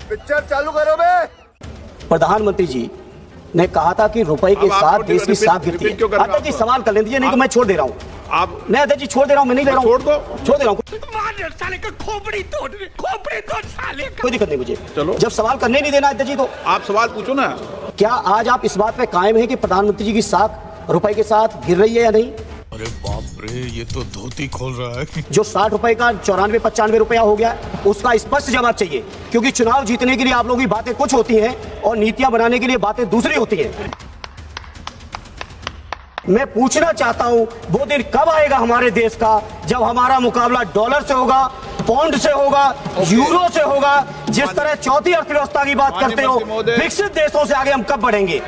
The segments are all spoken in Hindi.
पिक्चर चालू करो बे। प्रधानमंत्री जी ने कहा था कि रुपए के साथ देश की साख गिरती है। अध्यक्ष जी सवाल कर लेंगे, नहीं तो मैं छोड़ दे रहा हूँ। आप नहीं अध्यक्ष जी छोड़ दे रहा हूँ, मैं नहीं ले रहा हूँ। छोड़ दो, छोड़ दे रहा हूँ, साले का खोपड़ी तोड़ साले का। कोई दिक्कत नहीं मुझे। चलो जब सवाल करने नहीं देना अध्यक्ष जी तो आप सवाल पूछो ना। क्या आज आप इस बात पे कायम है कि प्रधानमंत्री जी की साख रुपए के साथ गिर रही है या नहीं? अरे बाप रे, ये तो धोती खोल रहा है। जो 60 रुपए का 94-95 रुपया हो गया, उसका स्पष्ट जवाब चाहिए, क्योंकि चुनाव जीतने के लिए आप लोगों की बातें कुछ होती हैं और नीतियां बनाने के लिए बातें दूसरी होती हैं। मैं पूछना चाहता हूं, वो दिन कब आएगा हमारे देश का जब हमारा मुकाबला डॉलर से होगा, पाउंड से होगा, यूरो से होगा? जिस तरह चौथी अर्थव्यवस्था की बात करते हो, विकसित देशों से आगे हम कब बढ़ेंगे?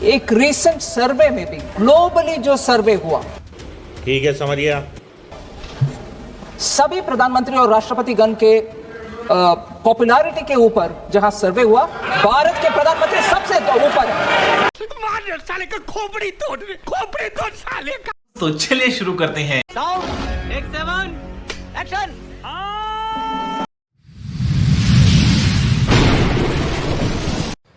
एक रिसेंट सर्वे में भी, ग्लोबली जो सर्वे हुआ, ठीक है समझिए, सभी प्रधानमंत्री और राष्ट्रपति गण के पॉपुलैरिटी के ऊपर जहां सर्वे हुआ, भारत के प्रधानमंत्री सबसे ऊपर है। साले का खोपड़ी तोड़ साले का। तो चलिए शुरू करते हैं। एक्शन।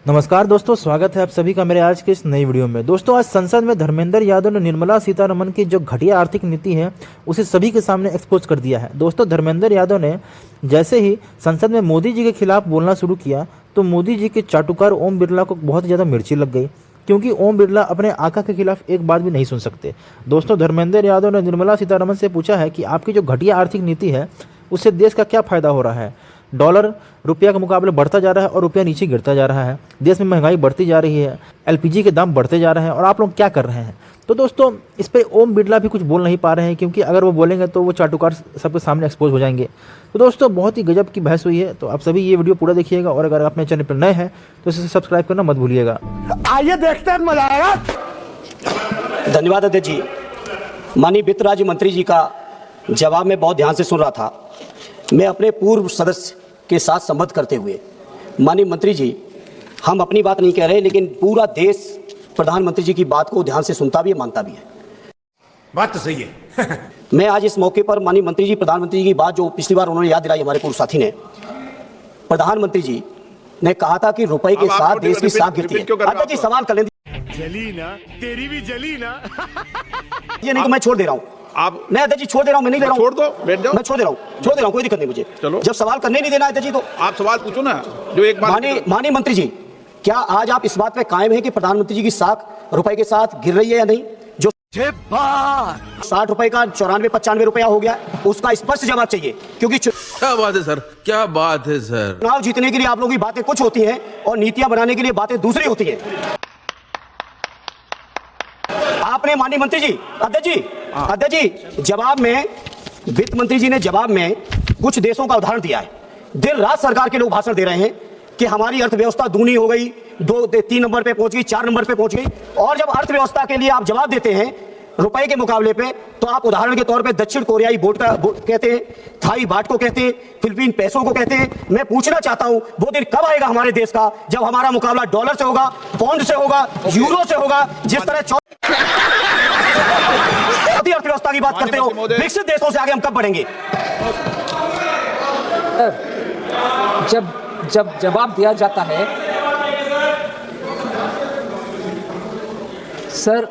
नमस्कार दोस्तों, स्वागत है आप सभी का मेरे आज के इस नई वीडियो में। दोस्तों आज संसद में धर्मेंद्र यादव ने निर्मला सीतारमण की जो घटिया आर्थिक नीति है उसे सभी के सामने एक्सपोज कर दिया है। दोस्तों धर्मेंद्र यादव ने जैसे ही संसद में मोदी जी के खिलाफ बोलना शुरू किया तो मोदी जी के चाटुकार ओम बिरला को बहुत ज़्यादा मिर्ची लग गई, क्योंकि ओम बिरला अपने आका के खिलाफ एक बात भी नहीं सुन सकते। दोस्तों धर्मेंद्र यादव ने निर्मला सीतारमण से पूछा है कि आपकी जो घटिया आर्थिक नीति है उससे देश का क्या फ़ायदा हो रहा है? डॉलर रुपया के मुकाबले बढ़ता जा रहा है और रुपया नीचे गिरता जा रहा है, देश में महंगाई बढ़ती जा रही है, एलपीजी के दाम बढ़ते जा रहे हैं और आप लोग क्या कर रहे हैं? तो दोस्तों इस पे ओम बिरला भी कुछ बोल नहीं पा रहे हैं, क्योंकि अगर वो बोलेंगे तो वो चाटुकार सबके सामने एक्सपोज हो जाएंगे। तो दोस्तों बहुत ही गजब की बहस हुई है, तो आप सभी ये वीडियो पूरा देखिएगा और अगर अपने चैनल पर नए हैं तो इसे सब्सक्राइब करना मत भूलिएगा। आइए देखते हैं, मजा आएगा। धन्यवाद अध्यक्ष जी। माननीय वित्त राज्य मंत्री जी का जवाब मैं बहुत ध्यान से सुन रहा था। मैं अपने पूर्व सदस्य के साथ संबद्ध करते हुए, माननीय मंत्री जी, हम अपनी बात नहीं कह रहे, लेकिन पूरा देश प्रधानमंत्री जी की बात को ध्यान से सुनता भी है, मानता भी है। बात तो सही है। मैं आज इस मौके पर माननीय मंत्री जी, प्रधानमंत्री जी की बात जो पिछली बार उन्होंने याद दिलाई, हमारे पूर्व साथी ने, प्रधानमंत्री जी ने कहा था कि रुपए के साथ देश की साख गिरती है। अध्यक्ष जी सवाल कर लेंगे, जली ना, तेरी भी जली ना। ये नहीं तो मैं छोड़ दे रहा हूँ। आप नहीं अध्यक्ष जी छोड़ दे रहा हूँ, मैं नहीं ले रहा हूँ। छोड़ दो, बैठ जाओ। मैं छोड़ दे रहा हूँ, कोई दिक्कत नहीं मुझे। चलो जब सवाल करने नहीं देना अध्यक्ष जी तो आप सवाल पूछो ना। जो एक बार माननीय मंत्री जी, क्या आज आप इस बात पे कायम है कि प्रधानमंत्री जी की साख रुपए के साथ गिर रही है या नहीं? जो 60 रुपए का 94-95 रुपया हो गया, उसका स्पष्ट जवाब चाहिए, क्योंकि क्या बात है सर, क्या बात है सर। चुनाव जीतने के लिए आप लोगों की बातें कुछ होती हैं और नीतियां बनाने के लिए बातें दूसरी होती हैं। आपने माननीय मंत्री जी, अध्यक्ष जी जवाब में, वित्त मंत्री जी ने जवाब में कुछ देशों का उदाहरण दिया है। दिन रात सरकार के लोग भाषण दे रहे हैं कि हमारी अर्थव्यवस्था दूनी हो गई, 3 नंबर पे पहुंच गई, 4 नंबर पे पहुंच गई। और जब अर्थव्यवस्था के लिए आप जवाब देते हैं रुपए के मुकाबले पे, तो आप उदाहरण के तौर पे दक्षिण कोरियाई बोट कहते हैं, थाई बाट को कहते हैं, फिलीपीन पैसों को कहते हैं। मैं पूछना चाहता हूं, वो दिन कब आएगा हमारे देश का जब हमारा मुकाबला डॉलर से होगा, पाउंड से होगा, यूरो से होगा? जिस तरह चौथी अर्थव्यवस्था की बात करते हो, विकसित देशों से आगे हम कब बढ़ेंगे? जब जवाब दिया जाता है सर,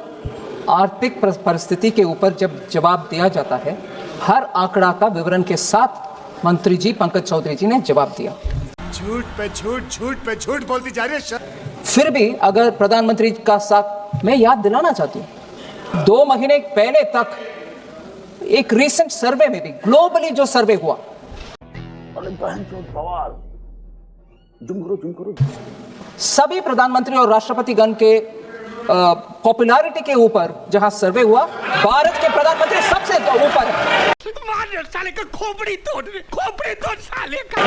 आर्थिक परिस्थिति के ऊपर जब जवाब दिया जाता है, हर आंकड़ा का विवरण के साथ मंत्री जी पंकज चौधरी जी ने जवाब दिया। झूठ पे झूठ बोलती जा रही है। फिर भी अगर प्रधानमंत्री का साथ मैं याद दिलाना चाहती हूँ, 2 महीने पहले तक एक रिसेंट सर्वे में भी, ग्लोबली जो सर्वे हुआ, सभी प्रधानमंत्री और राष्ट्रपति गण के पॉपुलैरिटी के ऊपर जहां सर्वे हुआ, भारत के प्रधानमंत्री सबसे ऊपर है। साले का खोपड़ी तोड़ साले का।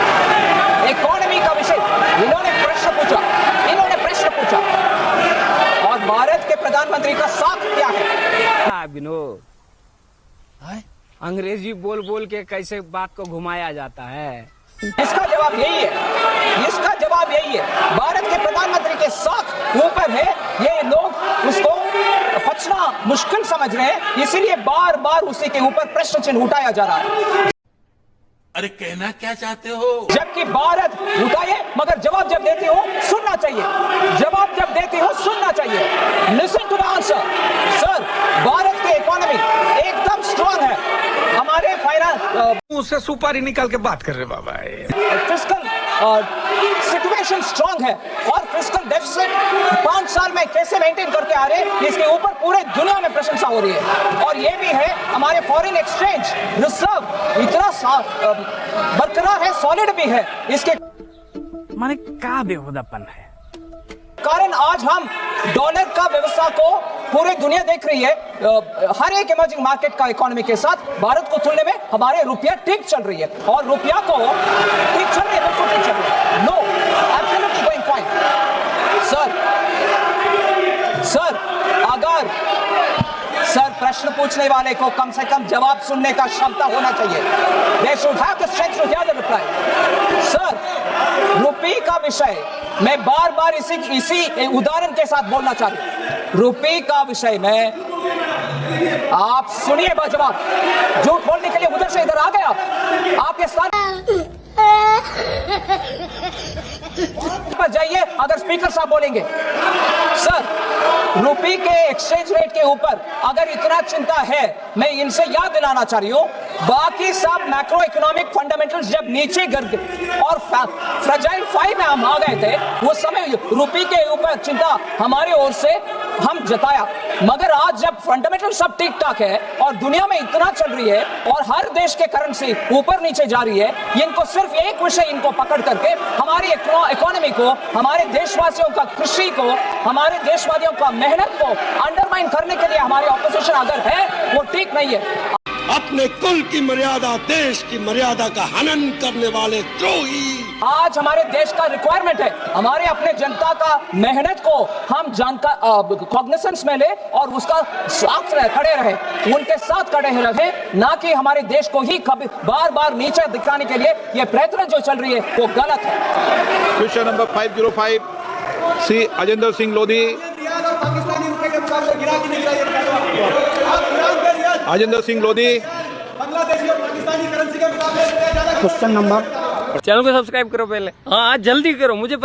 इकोनॉमी का विषय इन्होंने प्रश्न पूछा और भारत के प्रधानमंत्री का साख क्या है? विनोद, अंग्रेजी बोल बोल के कैसे बात को घुमाया जाता है? इसका जवाब यही है, भारत के प्रधानमंत्री के साथ ऊपर है। ये लोग उसको पचना मुश्किल समझ रहे हैं, इसीलिए बार बार उसी के ऊपर प्रश्न चिन्ह उठाया जा रहा है। अरे कहना क्या चाहते हो? जबकि भारत उठाइए, मगर जवाब जब देती हो सुनना चाहिए। जवाब जब देती हो सुनना चाहिए। Listen to the answer. Sir, Bharat की इकोनॉमी एकदम स्ट्रांग है। हमारे फाइनेंस उससे सुपारी निकाल के बात कर रहे बाबा। फिस्कल सिचुएशन स्ट्रांग है और फिस्कल डेफिसिट 5 साल में कैसे मेंटेन करके आ रहे हैं, इसके ऊपर पूरे दुनिया में प्रशंसा हो रही है। और ये भी है हमारे फॉरेन एक्सचेंज रिजर्व इतना बरकरार है, सॉलिड भी है। इसके माने का बेहुदापन है। कारण आज हम डॉलर का व्यवस्था को पूरी दुनिया देख रही है। हर एक इमर्जिंग मार्केट का इकोनॉमी के साथ भारत को तुलने में हमारे रुपया ठीक चल रही है और रुपया को ठीक चल रही है, बिल्कुल ठीक चल रही है। No, absolutely going fine. Sir अगर प्रश्न पूछने वाले को कम से कम जवाब सुनने का क्षमता होना चाहिए। They should have the strength to hear the reply. Sir, रुपये का विषय मैं बार बार इसी उदाहरण के साथ बोलना चाहता हूं। रुपये का विषय में आप सुनिए जवाब। झूठ बोलने के लिए उधर से इधर आ गए आपके साथ पर जाइए अगर स्पीकर साहब बोलेंगे। सर, रुपये के एक्सचेंज रेट के ऊपर अगर इतना चिंता है, मैं इनसे याद दिलाना चाह रही हूं, बाकी सब मैक्रो इकोनॉमिक फंडामेंटल्स जब नीचे गिर गए और फ्रेजाइल 5 में हम आ गए थे, उस समय रुपये के ऊपर चिंता हमारी ओर से हम जताया। मगर आज जब फंडामेंटल सब ठीक ठाक है और दुनिया में इतना चल रही है और हर देश के करेंसी ऊपर नीचे जा रही है, इनको सिर्फ एक विषय इनको पकड़ करके हमारी इकोनॉमी को, हमारे देशवासियों का कृषि को, हमारे देशवासियों का मेहनत को अंडरमाइन करने के लिए हमारी ऑपोजिशन अगर है वो ठीक नहीं है। अपने कुल की मर्यादा, देश की मर्यादा का हनन करने वाले द्रोही। आज हमारे देश का रिक्वायरमेंट है हमारे अपने जनता का मेहनत को हम कॉग्निसेंस में ले और उसका साथ खड़े रहे, उनके साथ खड़े रहे, ना कि हमारे देश को ही कभी बार बार नीचे दिखाने के लिए ये प्रयत्न जो चल रही है वो गलत है। Question number 505 Shri Ajendra Singh Lodhi. Ajendra Singh Lodhi. Channel को सब्सक्राइब करो पहले। हाँ जल्दी करो, मुझे